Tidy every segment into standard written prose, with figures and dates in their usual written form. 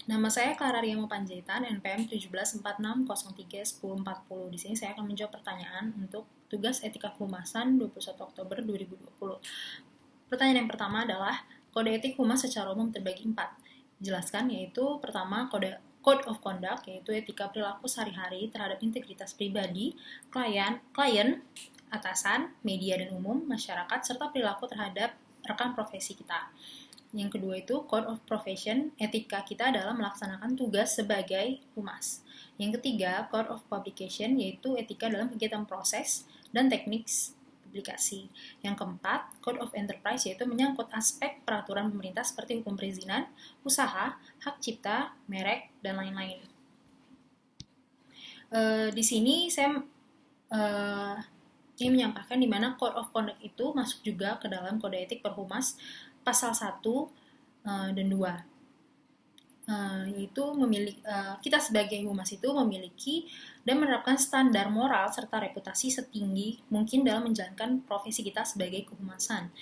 Nama saya Clara Riamo Panjaitan, NPM 1746031040. Di sini saya akan menjawab pertanyaan untuk tugas etika kehumasan 21 Oktober 2020. Pertanyaan yang pertama adalah, kode etik humas secara umum terbagi 4. Jelaskan, yaitu pertama Code of Conduct, yaitu etika perilaku sehari-hari terhadap integritas pribadi, klien, atasan, media dan umum, masyarakat, serta perilaku terhadap rekan profesi kita. Yang kedua itu Code of Profession, etika kita dalam melaksanakan tugas sebagai humas. Yang ketiga, Code of Publication, yaitu etika dalam kegiatan proses dan teknik publikasi. Yang keempat, Code of Enterprise, yaitu menyangkut aspek peraturan pemerintah seperti hukum perizinan, usaha, hak cipta, merek, dan lain-lain. Di sini saya ingin menyampaikan di mana Code of Conduct itu masuk juga ke dalam kode etik perhumas pasal 1 dan 2. Yaitu kita sebagai humas itu memiliki dan menerapkan standar moral serta reputasi setinggi mungkin dalam menjalankan profesi kita sebagai kehumasan.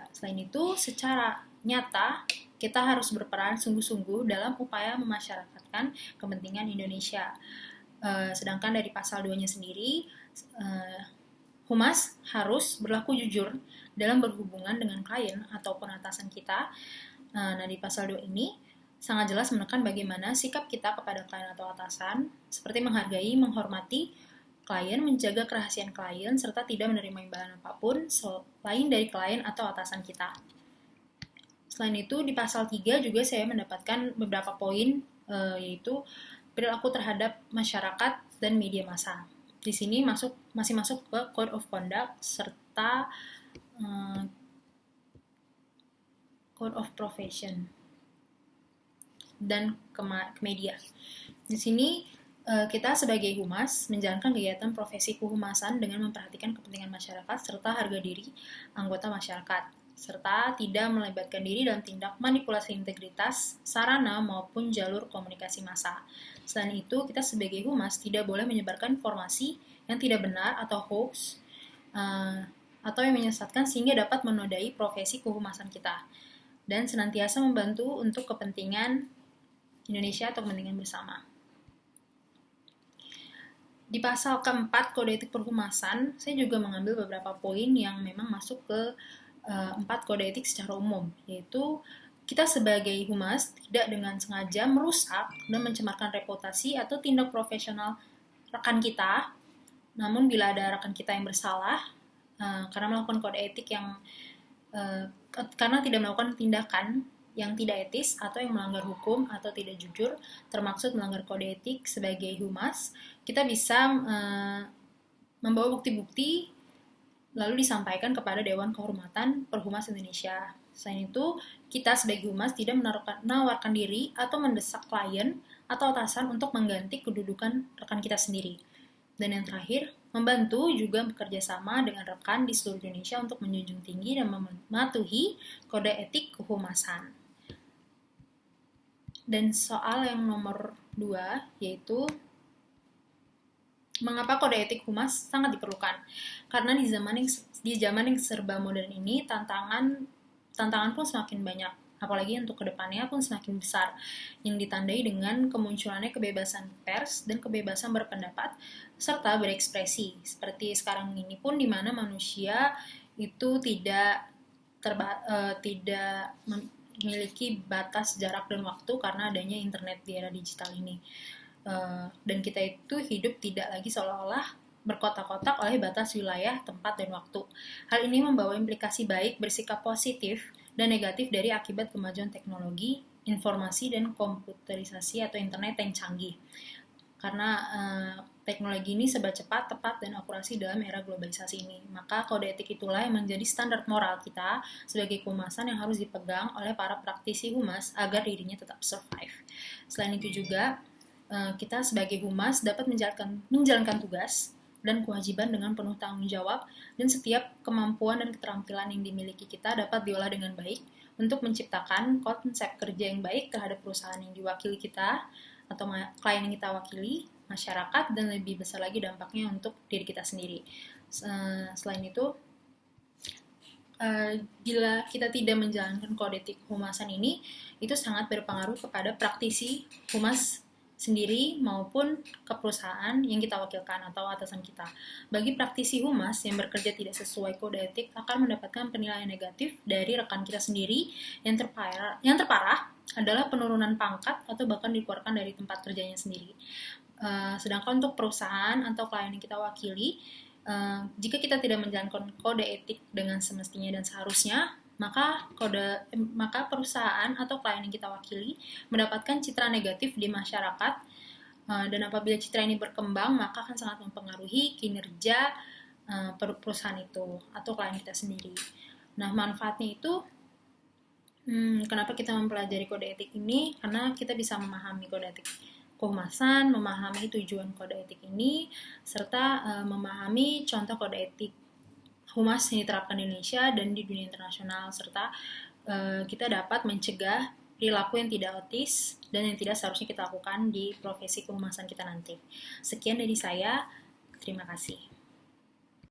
Selain itu, secara nyata kita harus berperan sungguh-sungguh dalam upaya memasyarakatkan kepentingan Indonesia. Sedangkan dari pasal 2-nya sendiri, humas harus berlaku jujur dalam berhubungan dengan klien ataupun atasan kita. Nah, di pasal 2 ini sangat jelas menekan bagaimana sikap kita kepada klien atau atasan, seperti menghargai, menghormati klien, menjaga kerahasiaan klien, serta tidak menerima imbalan apapun selain dari klien atau atasan kita. Selain itu, di pasal 3 juga saya mendapatkan beberapa poin, yaitu perilaku terhadap masyarakat dan media massa. Di sini masih masuk ke Code of Conduct serta Code of Profession dan ke media. Di sini kita sebagai humas menjalankan kegiatan profesi kehumasan dengan memperhatikan kepentingan masyarakat serta harga diri anggota masyarakat, serta tidak melibatkan diri dalam tindak manipulasi integritas, sarana maupun jalur komunikasi massa. Selain itu, kita sebagai humas tidak boleh menyebarkan informasi yang tidak benar atau hoax, atau yang menyesatkan sehingga dapat menodai profesi kehumasan kita, dan senantiasa membantu untuk kepentingan Indonesia atau kepentingan bersama. Di pasal keempat Kode Etik Perhumasan, saya juga mengambil beberapa poin yang memang masuk ke 4 kode etik secara umum, yaitu kita sebagai humas tidak dengan sengaja merusak dan mencemarkan reputasi atau tindak profesional rekan kita. Namun bila ada rekan kita yang bersalah karena melakukan kode etik yang karena tidak melakukan tindakan yang tidak etis atau yang melanggar hukum atau tidak jujur, termaksud melanggar kode etik sebagai humas, kita bisa membawa bukti-bukti lalu disampaikan kepada Dewan Kehormatan Perhumas Indonesia. Selain itu, kita sebagai humas tidak menawarkan diri atau mendesak klien atau atasan untuk mengganti kedudukan rekan kita sendiri. Dan yang terakhir, membantu juga bekerja sama dengan rekan di seluruh Indonesia untuk menjunjung tinggi dan mematuhi kode etik kehumasan. Dan soal yang nomor 2, yaitu mengapa kode etik humas sangat diperlukan? Karena di zaman yang serba modern ini, tantangan pun semakin banyak, apalagi untuk kedepannya pun semakin besar, yang ditandai dengan kemunculannya kebebasan pers dan kebebasan berpendapat serta berekspresi. Seperti sekarang ini pun, di mana manusia itu tidak memiliki batas jarak dan waktu karena adanya internet di era digital ini. Dan kita itu hidup tidak lagi seolah-olah berkotak-kotak oleh batas wilayah, tempat, dan waktu. Hal ini membawa implikasi baik bersikap positif dan negatif dari akibat kemajuan teknologi, informasi, dan komputerisasi atau internet yang canggih. Karena teknologi ini serba cepat, tepat, dan akurasi dalam era globalisasi ini. Maka kode etik itulah yang menjadi standar moral kita sebagai kehumasan yang harus dipegang oleh para praktisi humas agar dirinya tetap survive. Selain itu juga, kita sebagai humas dapat menjalankan tugas dan kewajiban dengan penuh tanggung jawab, dan setiap kemampuan dan keterampilan yang dimiliki kita dapat diolah dengan baik untuk menciptakan konsep kerja yang baik terhadap perusahaan yang diwakili kita atau klien yang kita wakili, masyarakat, dan lebih besar lagi dampaknya untuk diri kita sendiri. Selain itu, bila kita tidak menjalankan kode etik kehumasan ini, itu sangat berpengaruh kepada praktisi humas sendiri maupun ke perusahaan yang kita wakilkan atau atasan kita. Bagi praktisi humas yang bekerja tidak sesuai kode etik akan mendapatkan penilaian negatif dari rekan kita sendiri. Yang terparah adalah penurunan pangkat atau bahkan dikeluarkan dari tempat kerjanya sendiri. Sedangkan untuk perusahaan atau klien yang kita wakili, jika kita tidak menjalankan kode etik dengan semestinya dan seharusnya, maka perusahaan atau klien yang kita wakili mendapatkan citra negatif di masyarakat, dan apabila citra ini berkembang maka akan sangat mempengaruhi kinerja perusahaan itu atau klien kita sendiri. Nah, manfaatnya itu kenapa kita mempelajari kode etik ini? Karena kita bisa memahami kode etik kehumasan, memahami tujuan kode etik ini, serta memahami contoh kode etik humas yang diterapkan di Indonesia dan di dunia internasional, serta kita dapat mencegah perilaku yang tidak etis dan yang tidak seharusnya kita lakukan di profesi kehumasan kita nanti. Sekian dari saya, terima kasih.